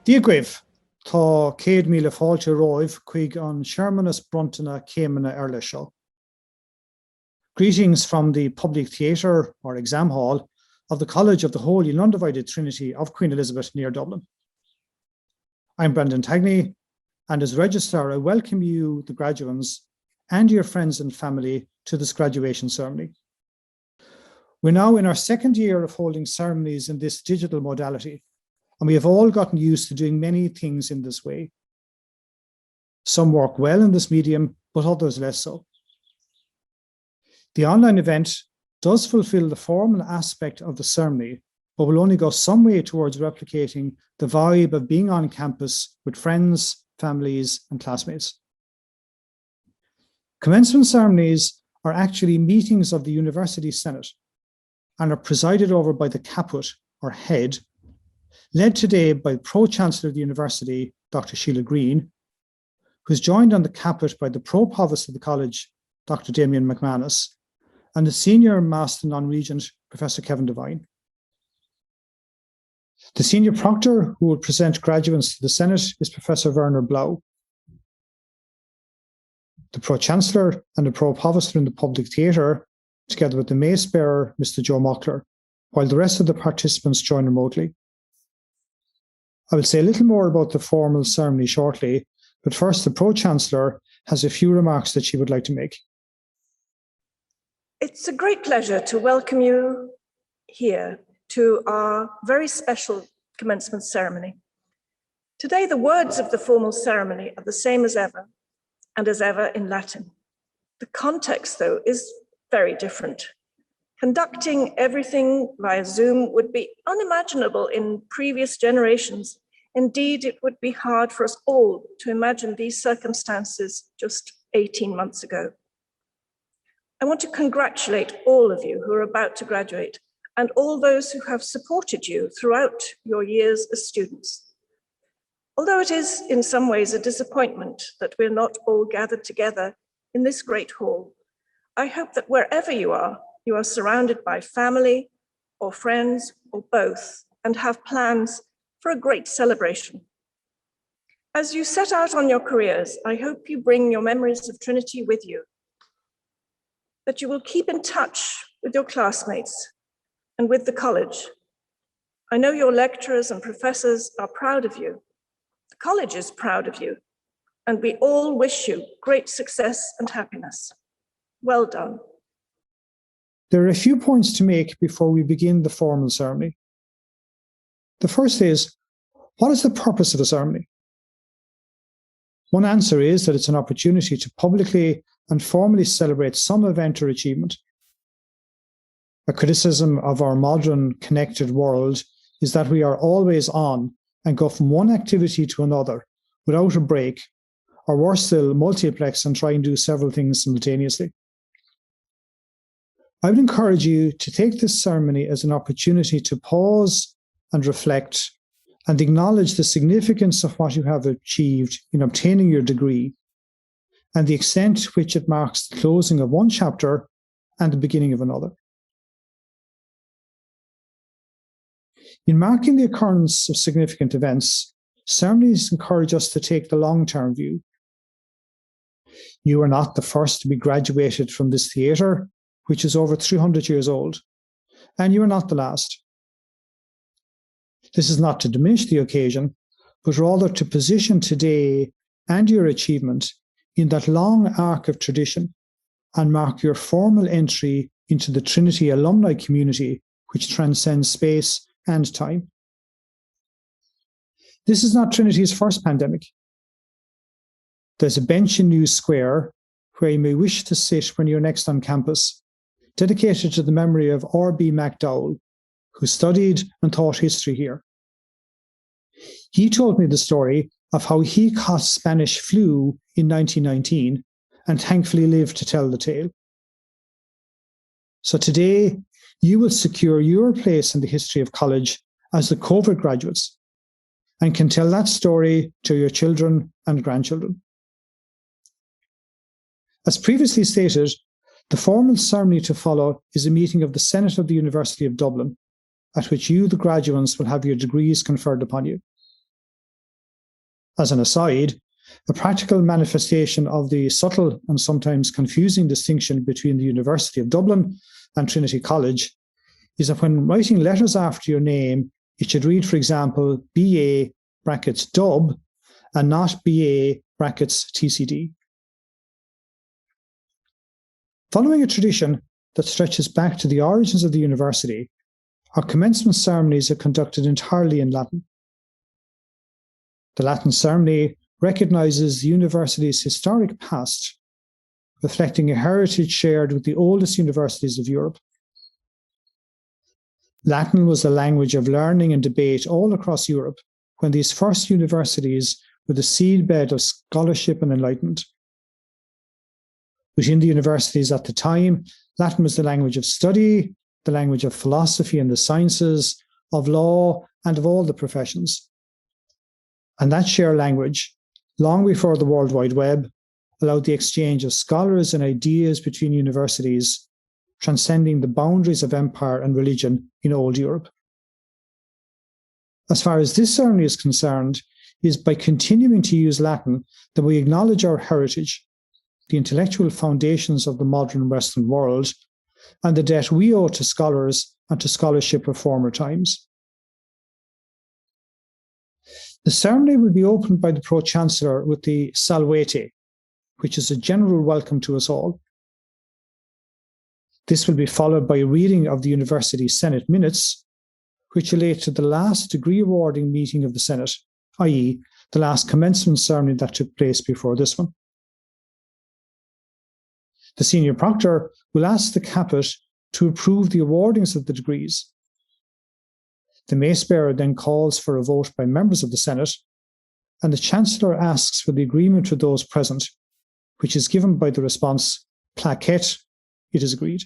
Díogwibh, tá 100,000 fáilte roimh chuig an Searmannas Bruntanna Céimeanna ar leis seo. Greetings from the public theatre or exam hall of the College of the Holy and Undivided Trinity of Queen Elizabeth near Dublin. I'm Brendan Tagney, and as Registrar, I welcome you, the graduates, and your friends and family to this graduation ceremony. We're now in our second year of holding ceremonies in this digital modality, and we have all gotten used to doing many things in this way. Some work well in this medium, but others less so. The online event does fulfill the formal aspect of the ceremony, but will only go some way towards replicating the vibe of being on campus with friends, families, and classmates. Commencement ceremonies are actually meetings of the University Senate and are presided over by the caput, or head, led today by Pro-Chancellor of the University, Dr. Sheila Green, who is joined on the caput by the Pro-Provost of the College, Dr. Damien McManus, and the Senior Master Non-Regent, Professor Kevin Devine. The Senior Proctor who will present graduates to the Senate is Professor Werner Blau. The Pro-Chancellor and the Pro-Provost are in the Public Theatre, together with the Mace Bearer, Mr. Joe Mockler, while the rest of the participants join remotely. I will say a little more about the formal ceremony shortly, but first the Pro-Chancellor has a few remarks that she would like to make. It's a great pleasure to welcome you here to our very special commencement ceremony. Today, the words of the formal ceremony are the same as ever, and as ever in Latin. The context, though, is very different. Conducting everything via Zoom would be unimaginable in previous generations. Indeed, it would be hard for us all to imagine these circumstances just 18 months ago. I want to congratulate all of you who are about to graduate and all those who have supported you throughout your years as students. Although it is in some ways a disappointment that we're not all gathered together in this great hall, I hope that wherever you are surrounded by family or friends or both and have plans for a great celebration. As you set out on your careers, I hope you bring your memories of Trinity with you, that you will keep in touch with your classmates and with the college. I know your lecturers and professors are proud of you. The college is proud of you, and we all wish you great success and happiness. Well done. There are a few points to make before we begin the formal ceremony. The first is, what is the purpose of the ceremony? One answer is that it's an opportunity to publicly and formally celebrate some event or achievement. A criticism of our modern connected world is that we are always on and go from one activity to another without a break, or worse still, multiplex and try and do several things simultaneously. I would encourage you to take this ceremony as an opportunity to pause and reflect and acknowledge the significance of what you have achieved in obtaining your degree and the extent to which it marks the closing of one chapter and the beginning of another. In marking the occurrence of significant events, ceremonies encourage us to take the long-term view. You are not the first to be graduated from this theatre, which is over 300 years old, and you are not the last. This is not to diminish the occasion, but rather to position today and your achievement in that long arc of tradition and mark your formal entry into the Trinity alumni community, which transcends space and time. This is not Trinity's first pandemic. There's a bench in New Square where you may wish to sit when you're next on campus, dedicated to the memory of R.B. MacDowell, who studied and taught history here. He told me the story of how he caught Spanish flu in 1919 and thankfully lived to tell the tale. So today, you will secure your place in the history of college as the COVID graduates and can tell that story to your children and grandchildren. As previously stated, the formal ceremony to follow is a meeting of the Senate of the University of Dublin, at which you, the graduates, will have your degrees conferred upon you. As an aside, a practical manifestation of the subtle and sometimes confusing distinction between the University of Dublin and Trinity College is that when writing letters after your name, it should read, for example, BA brackets Dub and not BA brackets TCD. Following a tradition that stretches back to the origins of the university, our commencement ceremonies are conducted entirely in Latin. The Latin ceremony recognises the university's historic past, reflecting a heritage shared with the oldest universities of Europe. Latin was the language of learning and debate all across Europe when these first universities were the seedbed of scholarship and enlightenment. Within the universities at the time, Latin was the language of study, the language of philosophy and the sciences, of law, and of all the professions. And that shared language, long before the World Wide Web, allowed the exchange of scholars and ideas between universities, transcending the boundaries of empire and religion in old Europe. As far as this ceremony is concerned, it is by continuing to use Latin that we acknowledge our heritage, the intellectual foundations of the modern Western world, and the debt we owe to scholars and to scholarship of former times. The ceremony will be opened by the Pro-Chancellor with the Salvete, which is a general welcome to us all. This will be followed by a reading of the University Senate minutes, which relate to the last degree awarding meeting of the Senate, i.e., the last commencement ceremony that took place before this one. The Senior Proctor will ask the Caput to approve the awardings of the degrees. The Mace Bearer then calls for a vote by members of the Senate, and the Chancellor asks for the agreement of those present, which is given by the response, plaquette, it is agreed.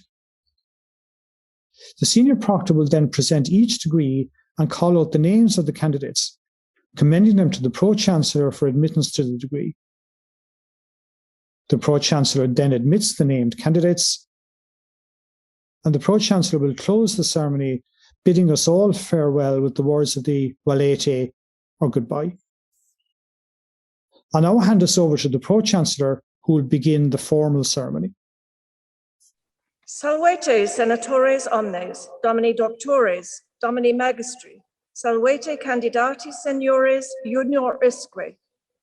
The Senior Proctor will then present each degree and call out the names of the candidates, commending them to the Pro-Chancellor for admittance to the degree. The Pro-Chancellor then admits the named candidates, and the Pro-Chancellor will close the ceremony, bidding us all farewell with the words of the Valete, or goodbye. I'll now hand us over to the Pro-Chancellor, who will begin the formal ceremony. Salvete senatores omnes, domini doctores, domini magistri, salvete candidati seniores juniorisque,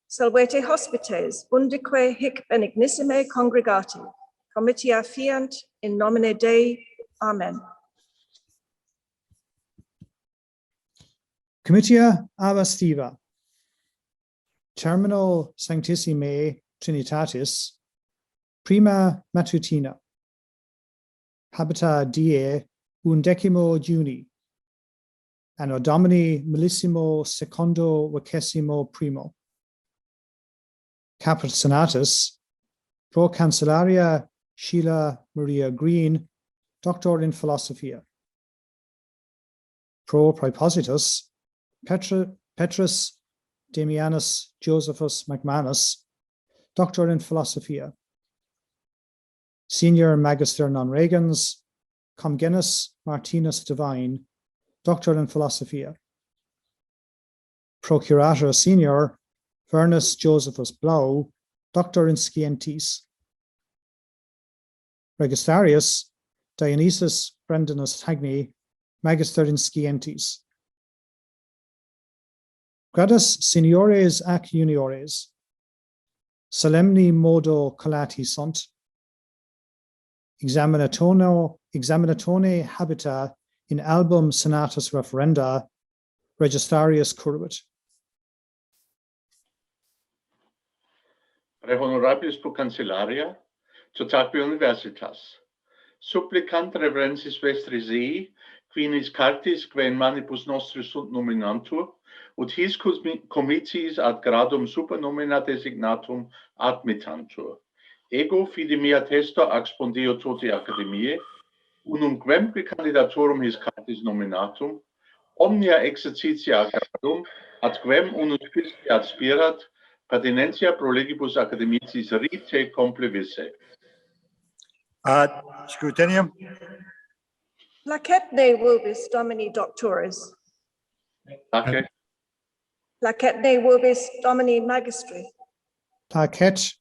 salvete hospites, undique hic benignissime congregati, comitia fiant in nomine Dei. Amen. Comitia Avastiva, termino sanctissime Trinitatis, prima matutina, habita die 11 Juni, anno Domini millesimo secondo vicesimo primo. Caput Senatus, pro Cancellaria Sheila Maria Green, Doctor in Philosophia. Pro Praepositus, Petrus Damianus Josephus McManus, Doctor in Philosophia. Senior Magister non regans, Comgenus Martinus Divine, Doctor in Philosophia. Procurator Senior, Vernus Josephus Blau, Doctor in Scientis. Registarius, Dionysius Brendanus Tagni, Magister in Scientis. Gradus Seniores ac Juniores, Solemni modo collati sunt, examinatone habita in album senatus referenda, registarius curribit. Re honorabilis pro cancellaria, totaque universitas, supplicant reverensis vestris ei, quinis cartis quae in manibus nostris sunt nominantur, ut his comitiis ad gradum supernomina designatum admittantur. Ego fide mea testo expondio toti academiae, unum quemque candidatorum his cartis nominatum, omnia exercitia gradum, ad quem unus pisci aspirat, pertinentia pro legibus academicis rite complevisse. Ad scrutinium. Placet ne vobis domini doctores. Tace. Placet vobis Domini magistri. Placet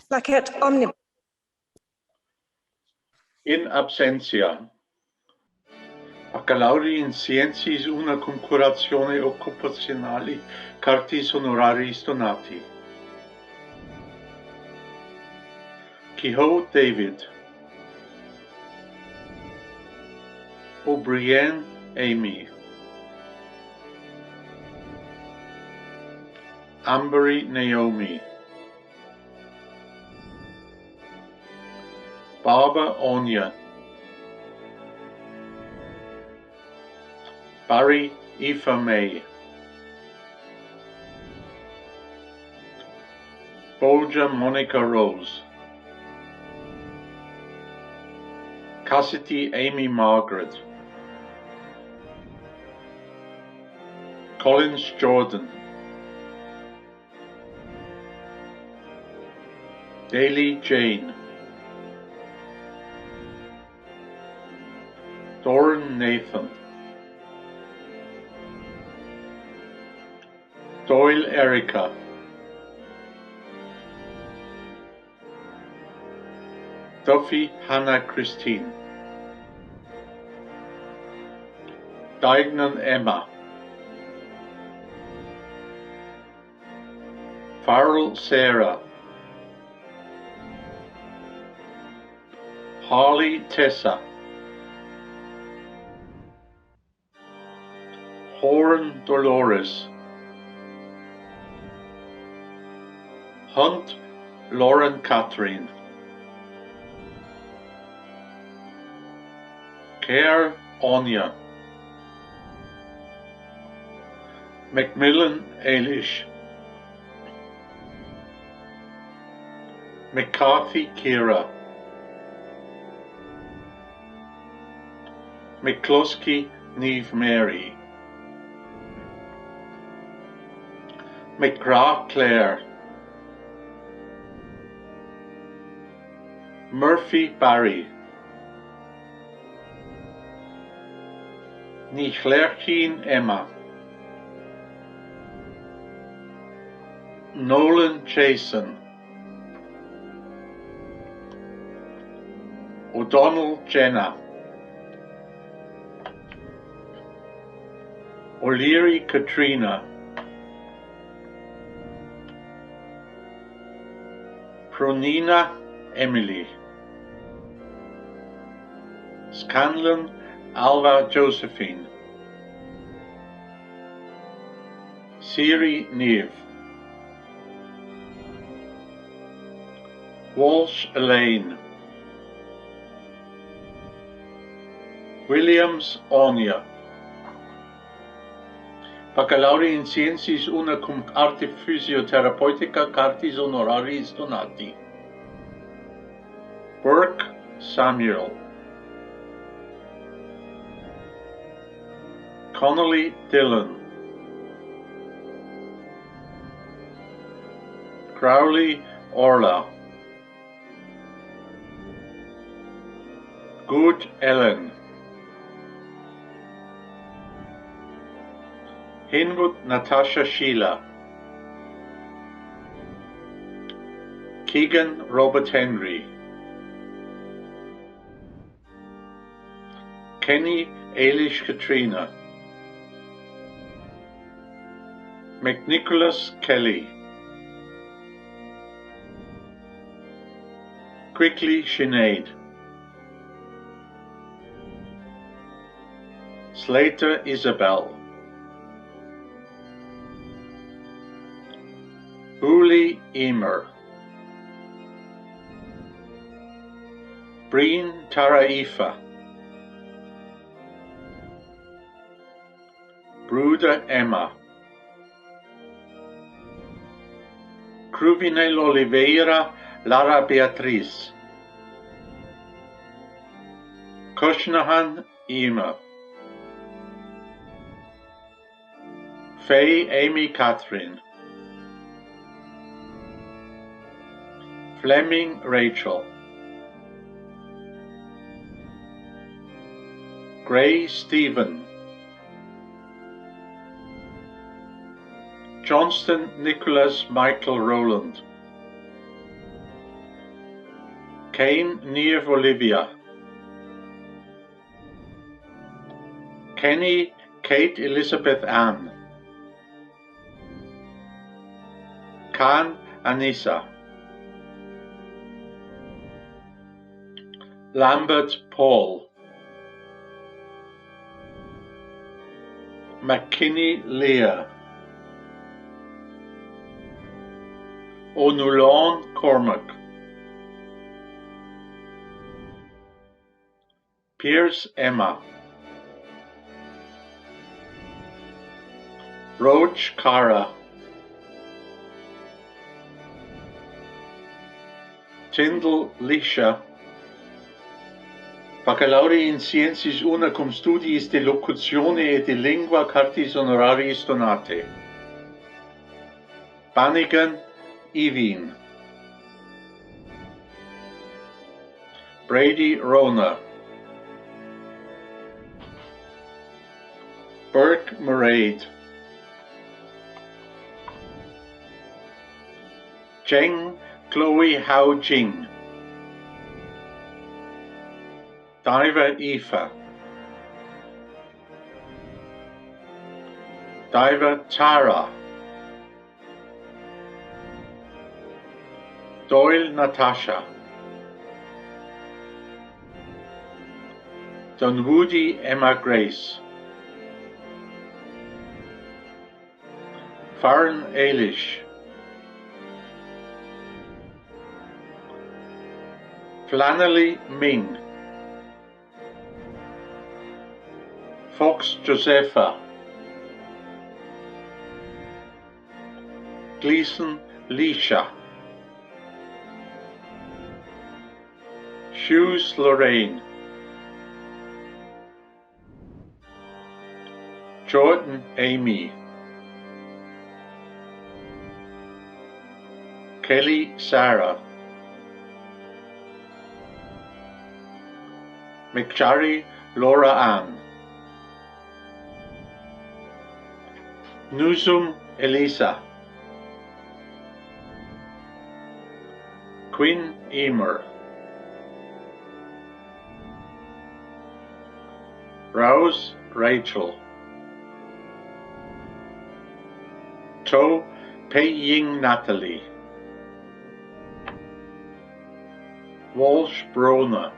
Placet omnibus. In absentia. Baccalaureus in Sciences una concurrazione occupazionali cartis honoraris donati. Quixote David. O'Brien Amy. Ambery Naomi. Barbara Anya. Barry Aoife May. Bolger Monica Rose. Cassidy Amy Margaret. Collins Jordan. Daly Jane. Doran Nathan. Doyle Erica. Duffy Hannah Christine. Dignan Emma. Farrell Sarah. Harley Tessa. Horan Dolores. Hunt Lauren Catherine. Kerr Anya. Macmillan Eilish. McCarthy Kira. McCluskey Neve Mary. McGrath Claire. Murphy Barry. Nichlerkin Emma. Nolan Jason. O'Donnell Jenna. O'Leary Katrina. Pronina Emily. Scanlon Alva Josephine. Siri Neve. Walsh Elaine. Williams Anya. Baccalaureus in Sciences una cum arte physiotherapeutica cartis honoraris donati. Burke Samuel. Connolly Dylan. Crowley Orla. Good Ellen. Hinwood Natasha Sheila. Keegan Robert Henry. Kenny Ailish Katrina. McNicholas Kelly. Quickly Sinead. Slater Isabel. Uli Emer. Breen Taraifa. Bruder Emma. Cruvinel Oliveira Lara Beatriz. Kushnahan Ema. Faye Amy Catherine. Fleming Rachel. Gray Stephen. Johnston Nicholas Michael Rowland. Kane Neve Olivia. Kenny Kate Elizabeth Ann. Khan Anissa. Lambert Paul. McKinney Leah. O'Nulon Cormac. Pierce Emma. Roach Cara. Tyndall Lisha. Baccalaureate in Sciences Una cum Studiis de Locuzione et de Lingua Cartis Honoraris Donate. Bannigan Evine. Brady Rona. Burke Murade. Zheng Chloe Hao Jing. Diva Aoife. Diva Tara. Doyle Natasha. Dunwoody Emma Grace. Farron Eilish. Flannelly Ming. Fox Josepha. Gleason Leisha. Hughes Lorraine. Jordan Amy. Kelly Sarah. McJarry Laura Ann. Newsum Elisa. Quinn Emer. Rouse Rachel. Cho Pei Ying Natalie. Walsh Brona.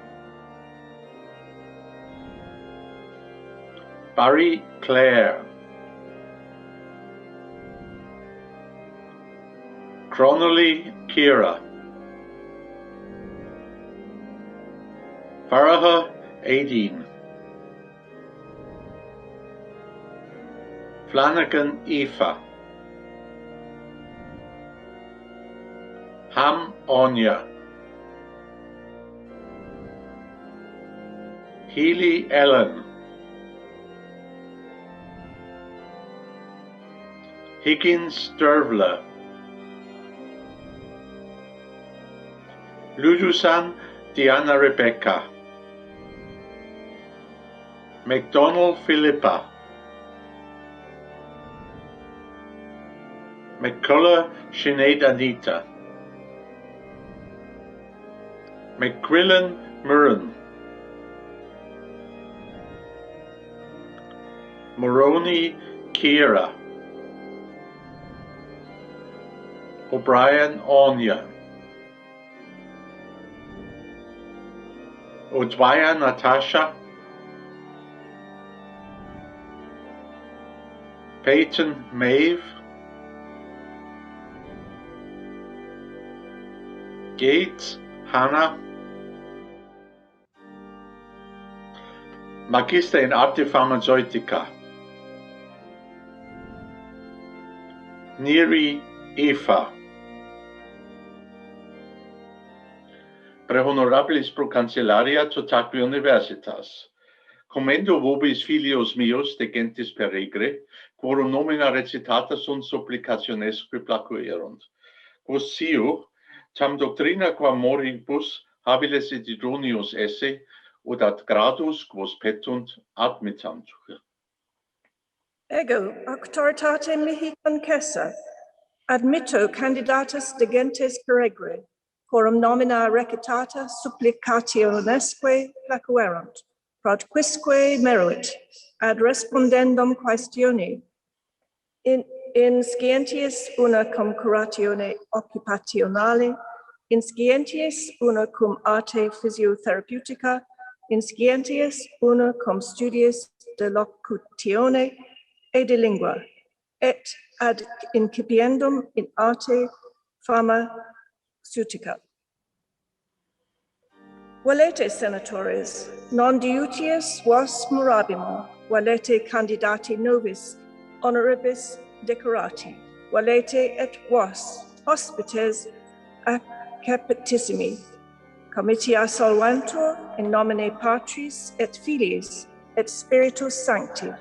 Barry Clare. Cronolly Kira. Faraha Aideen. Flanagan Aoife. Ham Anya. Healy Ellen. Higgins Dervla. Ludusan Diana Rebecca. McDonald Philippa. McCullough Sinead Anita. McQuillan Murren. Moroney Kira. O'Brien Anya. O'Dwyer Natasha. Peyton Maeve. Gates Hannah. Magister in Arte Pharmaceutica. Neri Eva. Pre honorabilis pro cancellaria totaque universitas. Commendo vobis filios meus de gentis peregre, quorum nomina recitata sunt supplicationesque placuerunt. Quos sciu, tam doctrina qua moribus habiles et idonius esse, ut ad gradus quos petunt admittant. Ego auctoritate mihi concessa, admitto candidatus de gentes peregre, quorum nomina recitata supplicationesque placuerunt, prodquisque meruit, ad respondendum quaestione, in scientiis una cum curatione occupationale, in scientiis una cum arte physiotherapeutica, in scientiis una cum studiis de locutione e de lingua, et ad incipiendum in arte pharmaceutica. Valete, senatores, non diutius vos morabimo, valete candidati novis, honoribus decorati, valete et vos, hospites acceptissimi, comitia solvantur in nomine Patris et Filiis et Spiritus Sancti.